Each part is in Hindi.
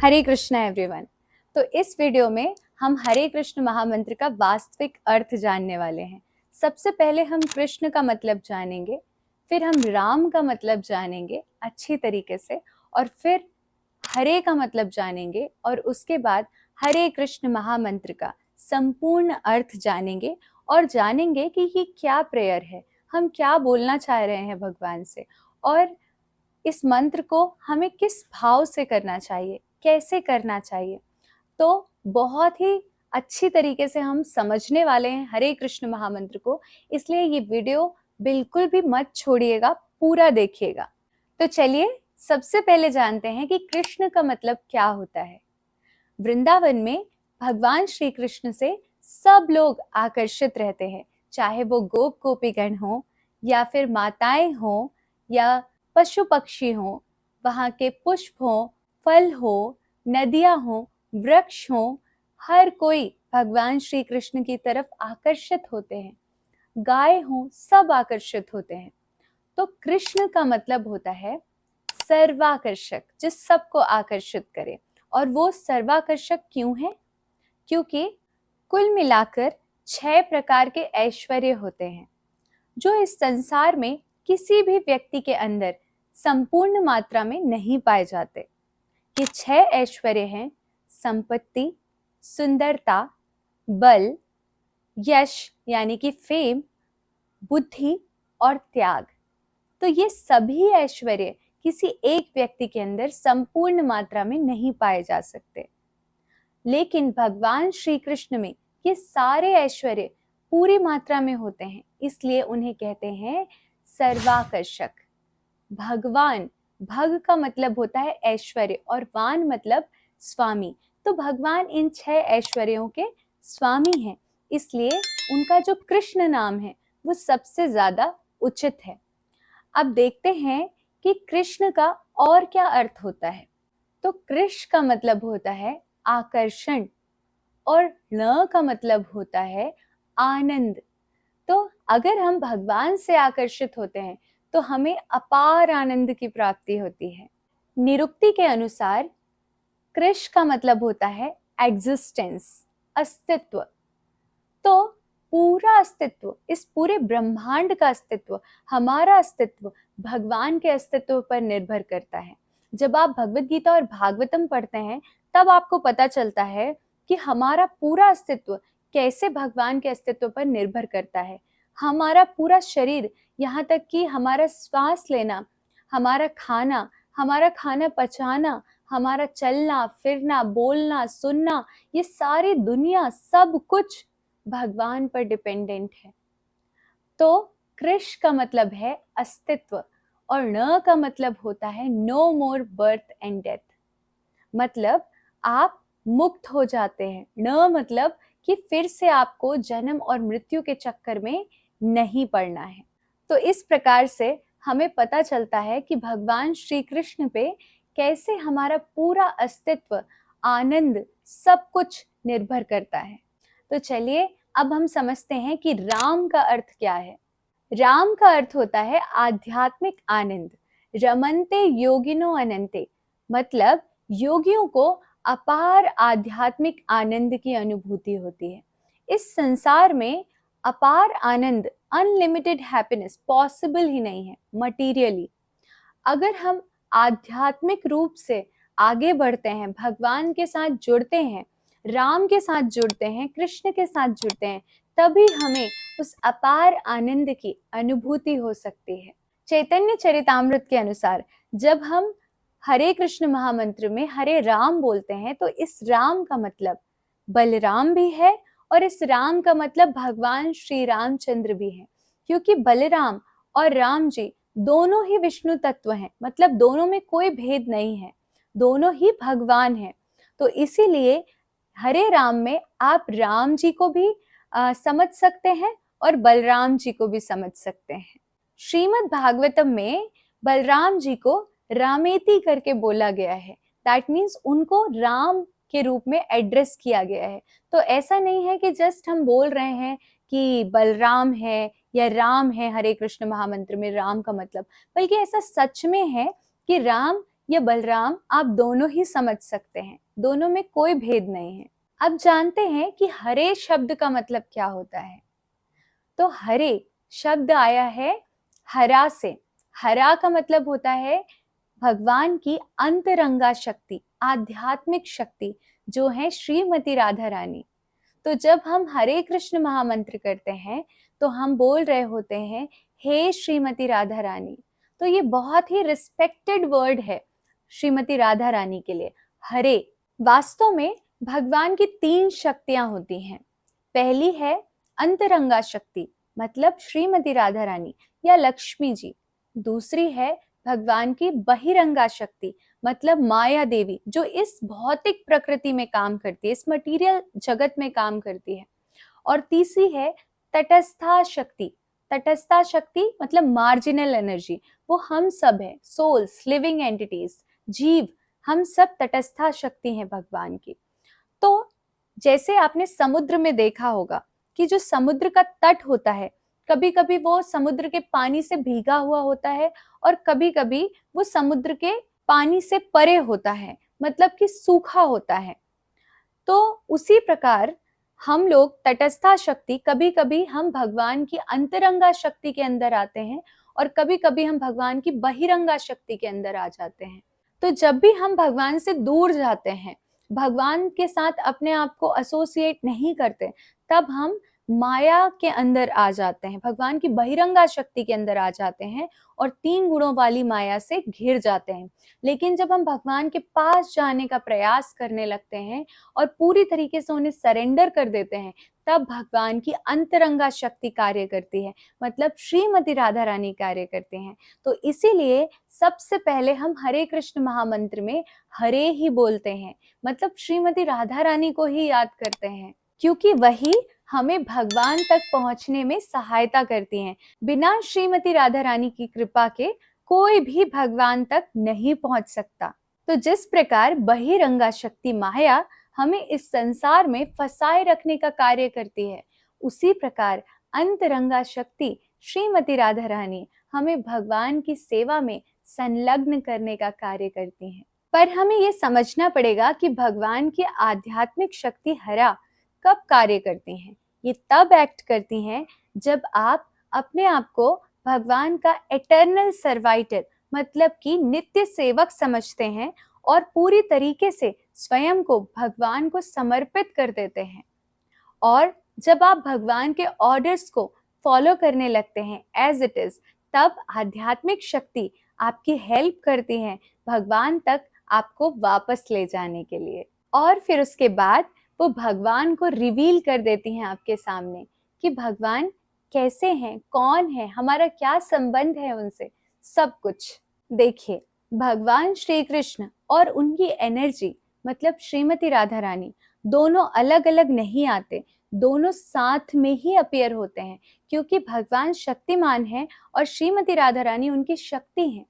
हरे कृष्णा एवरीवन। तो इस वीडियो में हम हरे कृष्ण महामंत्र का वास्तविक अर्थ जानने वाले हैं। सबसे पहले हम कृष्ण का मतलब जानेंगे, फिर हम राम का मतलब जानेंगे अच्छी तरीके से, और फिर हरे का मतलब जानेंगे, और उसके बाद हरे कृष्ण महामंत्र का संपूर्ण अर्थ जानेंगे और जानेंगे कि ये क्या प्रेयर है, हम क्या बोलना चाह रहे हैं भगवान से, और इस मंत्र को हमें किस भाव से करना चाहिए, कैसे करना चाहिए। तो बहुत ही अच्छी तरीके से हम समझने वाले हैं हरे कृष्ण महामंत्र को, इसलिए ये वीडियो बिल्कुल भी मत छोड़िएगा, पूरा देखिएगा। तो चलिए सबसे पहले जानते हैं कि कृष्ण का मतलब क्या होता है। वृंदावन में भगवान श्री कृष्ण से सब लोग आकर्षित रहते हैं, चाहे वो गोप गोपीगण हो या फिर माताएं हो या पशु पक्षी हो, वहाँ के पुष्प हो, फल हो, नदियां हो, वृक्ष हो, हर कोई भगवान श्री कृष्ण की तरफ आकर्षित होते हैं। गाय हो, सब आकर्षित होते हैं। तो कृष्ण का मतलब होता है सर्वाकर्षक, जो सबको आकर्षित करे। और वो सर्वाकर्षक क्यों है? क्योंकि कुल मिलाकर 6 प्रकार के ऐश्वर्य होते हैं जो इस संसार में किसी भी व्यक्ति के अंदर संपूर्ण मात्रा में नहीं पाए जाते। ये 6 ऐश्वर्य हैं: संपत्ति, सुंदरता, बल, यश यानी कि फेम, बुद्धि और त्याग। तो ये सभी ऐश्वर्य किसी एक व्यक्ति के अंदर संपूर्ण मात्रा में नहीं पाए जा सकते, लेकिन भगवान श्री कृष्ण में ये सारे ऐश्वर्य पूरी मात्रा में होते हैं, इसलिए उन्हें कहते हैं सर्वाकर्षक। भगवान, भग का मतलब होता है ऐश्वर्य और वान मतलब स्वामी। तो भगवान इन 6 ऐश्वर्यों के स्वामी हैं, इसलिए उनका जो कृष्ण नाम है वो सबसे ज्यादा उचित है। अब देखते हैं कि कृष्ण का और क्या अर्थ होता है। तो कृष्ण का मतलब होता है आकर्षण और न का मतलब होता है आनंद। तो अगर हम भगवान से आकर्षित होते हैं तो हमें अपार आनंद की प्राप्ति होती है। निरुक्ति के अनुसार कृष्ण का मतलब होता है एग्जिस्टेंस, अस्तित्व। तो पूरा अस्तित्व, इस पूरे ब्रह्मांड का अस्तित्व, हमारा अस्तित्व भगवान के अस्तित्व पर निर्भर करता है। जब आप भगवत गीता और भागवतम पढ़ते हैं तब आपको पता चलता है कि हमारा पूरा अस्तित्व कैसे भगवान के अस्तित्व पर निर्भर करता है। हमारा पूरा शरीर, यहाँ तक कि हमारा श्वास लेना, हमारा खाना पचाना, हमारा चलना फिरना, बोलना सुनना, ये सारी दुनिया, सब कुछ भगवान पर डिपेंडेंट है। तो कृष्ण का मतलब है अस्तित्व और न का मतलब होता है no more birth and death, मतलब आप मुक्त हो जाते हैं। न मतलब कि फिर से आपको जन्म और मृत्यु के चक्कर में नहीं पड़ना है। तो इस प्रकार से हमें पता चलता है कि भगवान श्री कृष्ण पे कैसे हमारा पूरा अस्तित्व, आनंद, सब कुछ निर्भर करता है। तो चलिए अब हम समझते हैं कि राम का अर्थ क्या है। राम का अर्थ होता है आध्यात्मिक आनंद। रमन्ते योगिनो अनंते, मतलब योगियों को अपार आध्यात्मिक आनंद की अनुभूति होती है। इस संसार में अपार आनंद, अनलिमिटेड हैप्पीनेस पॉसिबल ही नहीं है मटीरियली। अगर हम आध्यात्मिक रूप से आगे बढ़ते हैं, भगवान के साथ जुड़ते हैं, राम के साथ जुड़ते हैं, कृष्ण के साथ जुड़ते हैं, तभी हमें उस अपार आनंद की अनुभूति हो सकती है। चैतन्य चरितामृत के अनुसार जब हम हरे कृष्ण महामंत्र में हरे राम बोलते हैं तो इस राम का मतलब बलराम भी है और इस राम का मतलब भगवान श्री रामचंद्र भी है, क्योंकि बलराम और राम जी दोनों ही विष्णु तत्व हैं, मतलब दोनों में कोई भेद नहीं है, दोनों ही भगवान हैं। तो इसीलिए हरे राम में आप राम जी को भी समझ सकते हैं और बलराम जी को भी समझ सकते हैं। श्रीमद् भागवतम में बलराम जी को रामेति करके बोला गया है, दैट मीन्स उनको राम के रूप में एड्रेस किया गया है। तो ऐसा नहीं है कि जस्ट हम बोल रहे हैं कि बलराम है या राम है हरे कृष्ण महामंत्र में राम का मतलब, बल्कि ऐसा सच में है कि राम या बलराम, आप दोनों ही समझ सकते हैं, दोनों में कोई भेद नहीं है। अब जानते हैं कि हरे शब्द का मतलब क्या होता है। तो हरे शब्द आया है हरा से। हरा का मतलब होता है भगवान की अंतरंगा शक्ति, आध्यात्मिक शक्ति, जो है श्रीमती राधा रानी। तो जब हम हरे कृष्ण महामंत्र करते हैं तो हम बोल रहे होते हैं हे श्रीमती राधा रानी। तो ये बहुत ही रिस्पेक्टेड वर्ड है श्रीमती राधा रानी के लिए। हरे, वास्तव में भगवान की 3 शक्तियां होती हैं। पहली है अंतरंगा शक्ति, मतलब श्रीमती राधा रानी या लक्ष्मी जी। दूसरी है भगवान की बहिरंगा शक्ति, मतलब माया देवी, जो इस भौतिक प्रकृति में काम करती है, इस मटेरियल जगत में काम करती है। और तीसरी है तटस्था शक्ति। तटस्था शक्ति मतलब मार्जिनल एनर्जी, वो हम सब है, सोल्स, लिविंग एंटिटीज, जीव, हम सब तटस्था शक्ति हैं भगवान की। तो जैसे आपने समुद्र में देखा होगा कि जो समुद्र का तट होता है, कभी कभी वो समुद्र के पानी से भीगा हुआ होता है और कभी कभी वो समुद्र के पानी से परे होता है, मतलब कि सूखा होता है। तो उसी प्रकार हम लोग तटस्था शक्ति, कभी कभी हम भगवान की अंतरंगा शक्ति के अंदर आते हैं और कभी कभी हम भगवान की बहिरंगा शक्ति के अंदर आ जाते हैं। तो जब भी हम भगवान से दूर जाते हैं, भगवान के साथ अपने आप को एसोसिएट नहीं करते, तब हम माया के अंदर आ जाते हैं, भगवान की बहिरंगा शक्ति के अंदर आ जाते हैं और 3 गुणों वाली माया से घिर जाते हैं। लेकिन जब हम भगवान के पास जाने का प्रयास करने लगते हैं और पूरी तरीके से उन्हें सरेंडर कर देते हैं, तब भगवान की अंतरंगा शक्ति कार्य करती है, मतलब श्रीमती राधा रानी कार्य करते हैं। तो इसीलिए सबसे पहले हम हरे कृष्ण महामंत्र में हरे ही बोलते हैं, मतलब श्रीमती राधा रानी को ही याद करते हैं, क्योंकि वही हमें भगवान तक पहुंचने में सहायता करती हैं। बिना श्रीमती राधा रानी की कृपा के कोई भी भगवान तक नहीं पहुंच सकता। तो जिस प्रकार बहिरंगा शक्ति माया हमें इस संसार में फंसाए रखने का कार्य करती है, उसी प्रकार अंतरंगा शक्ति श्रीमती राधा रानी हमें भगवान की सेवा में संलग्न करने का कार्य करती हैं। पर हमें ये समझना पड़ेगा कि भगवान की आध्यात्मिक शक्ति हरा कब कार्य करती हैं। ये तब एक्ट करती हैं जब आप अपने आप को भगवान का एटर्नल सर्वाइटर, मतलब कि नित्य सेवक समझते हैं और पूरी तरीके से स्वयं को भगवान को समर्पित कर देते हैं। और जब आप भगवान के ऑर्डर्स को फॉलो करने लगते हैं एज इट इज, तब आध्यात्मिक शक्ति आपकी हेल्प करती है भगवान तक आपको वापस ले जाने के लिए। और फिर उसके बाद वो भगवान को रिवील कर देती हैं आपके सामने कि भगवान कैसे हैं, कौन है, हमारा क्या संबंध है उनसे, सब कुछ। देखिए, भगवान श्री कृष्ण और उनकी एनर्जी, मतलब श्रीमती राधा रानी, दोनों अलग अलग नहीं आते, दोनों साथ में ही अपीयर होते हैं, क्योंकि भगवान शक्तिमान है और श्रीमती राधा रानी उनकी शक्ति है।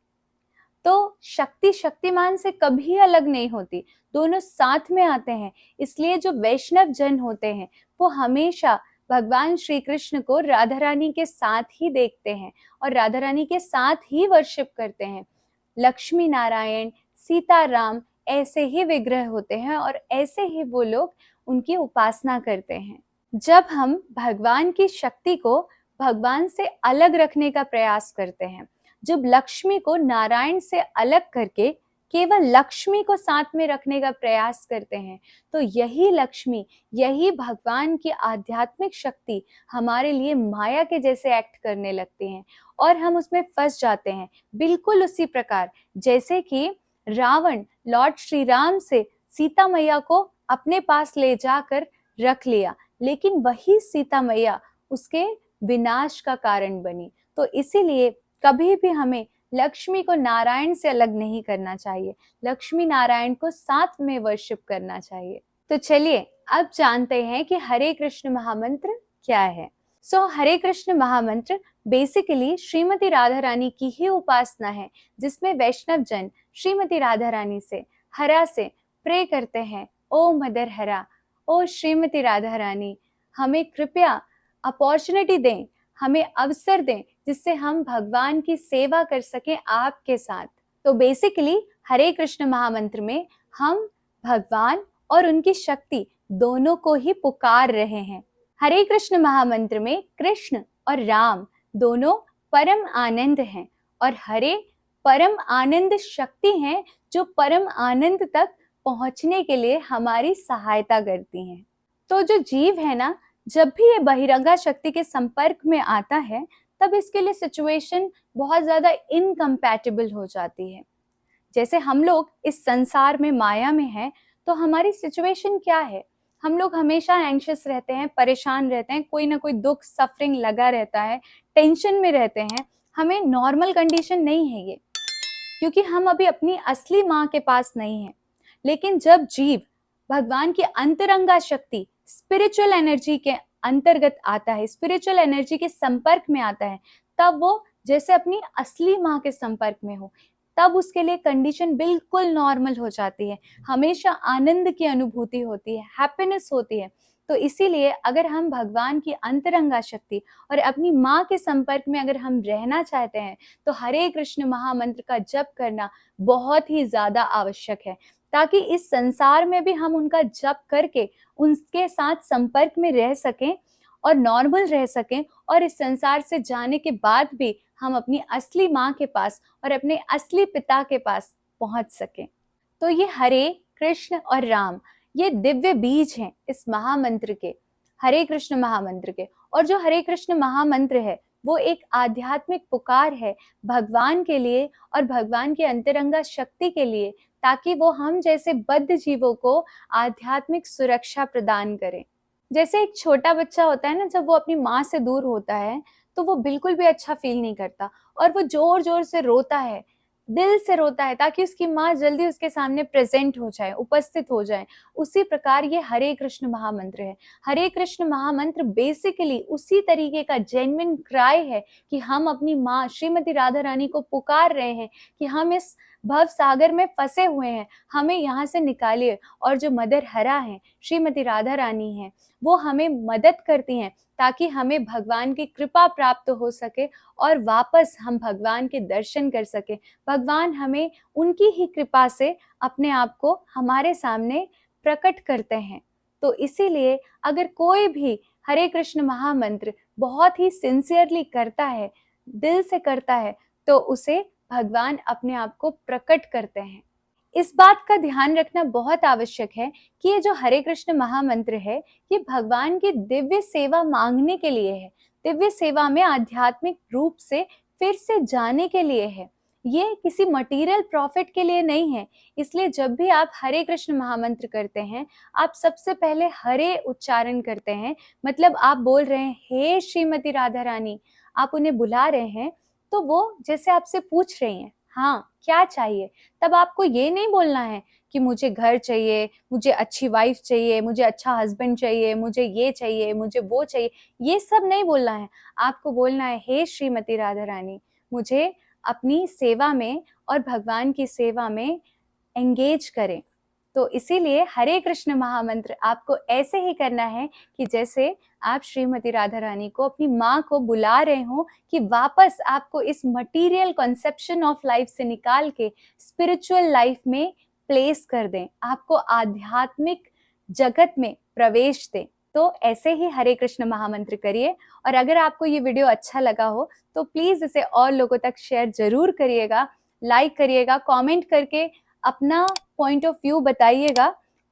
तो शक्ति शक्तिमान से कभी अलग नहीं होती, दोनों साथ में आते हैं। इसलिए जो वैष्णव जन होते हैं वो हमेशा भगवान श्री कृष्ण को राधा रानी के साथ ही देखते हैं और राधा रानी के साथ ही वर्शिप करते हैं। लक्ष्मी नारायण, सीता राम ऐसे ही विग्रह होते हैं और ऐसे ही वो लोग उनकी उपासना करते हैं। जब हम भगवान की शक्ति को भगवान से अलग रखने का प्रयास करते हैं, जब लक्ष्मी को नारायण से अलग करके केवल लक्ष्मी को साथ में रखने का प्रयास करते हैं, तो यही लक्ष्मी, यही भगवान की आध्यात्मिक शक्ति हमारे लिए माया के जैसे एक्ट करने लगती हैं और हम उसमें फंस जाते हैं। बिल्कुल उसी प्रकार जैसे कि रावण लॉर्ड श्री राम से सीता मैया को अपने पास ले जाकर रख लिया, लेकिन वही सीता मैया उसके विनाश का कारण बनी। तो इसीलिए कभी भी हमें लक्ष्मी को नारायण से अलग नहीं करना चाहिए, लक्ष्मी नारायण को साथ में वर्शिप करना चाहिए। तो चलिए अब जानते हैं कि हरे कृष्ण महामंत्र क्या है। हरे कृष्ण महामंत्र बेसिकली श्रीमती राधा रानी की ही उपासना है, जिसमें वैष्णव जन श्रीमती राधा रानी से हरा से प्रे करते हैं, ओ मदर हरा, ओ श्रीमती राधा रानी, हमें कृपया अपॉर्चुनिटी दें, हमें अवसर दें जिससे हम भगवान की सेवा कर सकें आपके साथ। तो बेसिकली हरे कृष्ण महामंत्र में हम भगवान और उनकी शक्ति दोनों को ही पुकार रहे हैं। हरे कृष्ण महामंत्र में कृष्ण और राम दोनों परम आनंद हैं और हरे परम आनंद शक्ति हैं जो परम आनंद तक पहुंचने के लिए हमारी सहायता करती हैं। तो जो जीव है ना, जब भी ये बहिरंगा शक्ति के संपर्क में आता है तब इसके लिए सिचुएशन बहुत ज्यादा इनकम्पैटिबल हो जाती है। जैसे हम लोग इस संसार में माया में हैं, तो हमारी सिचुएशन क्या है? हम लोग हमेशा एंग्शियस रहते हैं, परेशान रहते हैं, कोई ना कोई दुख सफरिंग लगा रहता है, टेंशन में रहते हैं। हमें नॉर्मल कंडीशन नहीं है ये, क्योंकि हम अभी अपनी असली माँ के पास नहीं है। लेकिन जब जीव भगवान की अंतरंगा शक्ति स्पिरिचुअल एनर्जी के अंतर्गत आता है, स्पिरिचुअल एनर्जी के संपर्क में आता है, तब वो जैसे अपनी असली माँ के संपर्क में हो, तब उसके लिए कंडीशन बिल्कुल नॉर्मल हो जाती है। हमेशा आनंद की अनुभूति होती है, हैप्पीनेस होती है। तो इसीलिए अगर हम भगवान की अंतरंगा शक्ति और अपनी माँ के संपर्क में अगर हम रहना चाहते हैं, तो हरे कृष्ण महामंत्र का जप करना बहुत ही ज्यादा आवश्यक है, ताकि इस संसार में भी हम उनका जप करके उनके साथ संपर्क में रह सकें और नॉर्मल रह सकें, और इस संसार से जाने के बाद भी हम अपनी असली माँ के पास और अपने असली पिता के पास पहुंच सकें। तो ये हरे कृष्ण और राम, ये दिव्य बीज हैं इस महामंत्र के, हरे कृष्ण महामंत्र के। और जो हरे कृष्ण महामंत्र है वो एक आध्यात्मिक पुकार है भगवान के लिए और भगवान की अंतरंगा शक्ति के लिए, ताकि वो हम जैसे बद्ध जीवों को आध्यात्मिक सुरक्षा प्रदान करें। जैसे एक छोटा बच्चा होता है ना, जब वो अपनी माँ से दूर होता है तो वो बिल्कुल भी अच्छा फील नहीं करता और वो जोर जोर से रोता है, दिल से रोता है, ताकि उसकी माँ जल्दी उसके सामने प्रेजेंट हो जाए, उपस्थित हो जाए। उसी प्रकार ये हरे कृष्ण महामंत्र है। हरे कृष्ण महामंत्र बेसिकली उसी तरीके का जेन्युइन क्राई है कि हम अपनी माँ श्रीमती राधा रानी को पुकार रहे हैं कि हम इस भव सागर में फंसे हुए हैं, हमें यहाँ से निकालिए। और जो मदर हरा है, श्रीमती राधा रानी है, वो हमें मदद करती हैं ताकि हमें भगवान की कृपा प्राप्त हो सके और वापस हम भगवान के दर्शन कर सके। भगवान हमें उनकी ही कृपा से अपने आप को हमारे सामने प्रकट करते हैं। तो इसीलिए अगर कोई भी हरे कृष्ण महामंत्र बहुत ही सिंसियरली करता है, दिल से करता है, तो उसे भगवान अपने आप को प्रकट करते हैं। इस बात का ध्यान रखना बहुत आवश्यक है कि ये जो हरे कृष्ण महामंत्र है, ये भगवान की दिव्य सेवा मांगने के लिए है, दिव्य सेवा में आध्यात्मिक रूप से फिर से जाने के लिए है। ये किसी मटेरियल प्रॉफिट के लिए नहीं है। इसलिए जब भी आप हरे कृष्ण महामंत्र करते हैं, आप सबसे पहले हरे उच्चारण करते हैं, मतलब आप बोल रहे हैं हे श्रीमती राधा रानी, आप उन्हें बुला रहे हैं। तो वो जैसे आपसे पूछ रही हैं हाँ क्या चाहिए, तब आपको ये नहीं बोलना है कि मुझे घर चाहिए, मुझे अच्छी वाइफ चाहिए, मुझे अच्छा हस्बैंड चाहिए, मुझे ये चाहिए, मुझे वो चाहिए, ये सब नहीं बोलना है। आपको बोलना है हे श्रीमती राधा रानी, मुझे अपनी सेवा में और भगवान की सेवा में एंगेज करें। तो इसीलिए हरे कृष्ण महामंत्र आपको ऐसे ही करना है कि जैसे आप श्रीमती राधा रानी को, अपनी माँ को बुला रहे हो कि वापस आपको इस मटेरियल कॉन्सेप्शन ऑफ लाइफ से निकाल के स्पिरिचुअल लाइफ में प्लेस कर दें, आपको आध्यात्मिक जगत में प्रवेश दें। तो ऐसे ही हरे कृष्ण महामंत्र करिए। और अगर आपको ये वीडियो अच्छा लगा हो तो प्लीज इसे और लोगों तक शेयर जरूर करिएगा, लाइक करिएगा, कमेंट करके अपना पॉइंट ऑफ व्यू बताइएगा,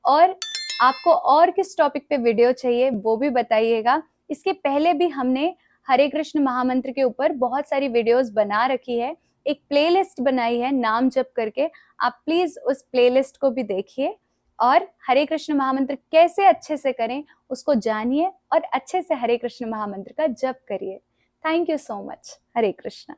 और आपको और किस टॉपिक पे वीडियो चाहिए वो भी बताइएगा। इसके पहले भी हमने हरे कृष्ण महामंत्र के ऊपर बहुत सारी वीडियोस बना रखी है, एक प्लेलिस्ट बनाई है नाम जप करके, आप प्लीज उस प्लेलिस्ट को भी देखिए और हरे कृष्ण महामंत्र कैसे अच्छे से करें उसको जानिए और अच्छे से हरे कृष्ण महामंत्र का जप करिए। Thank you so much. Hare Krishna.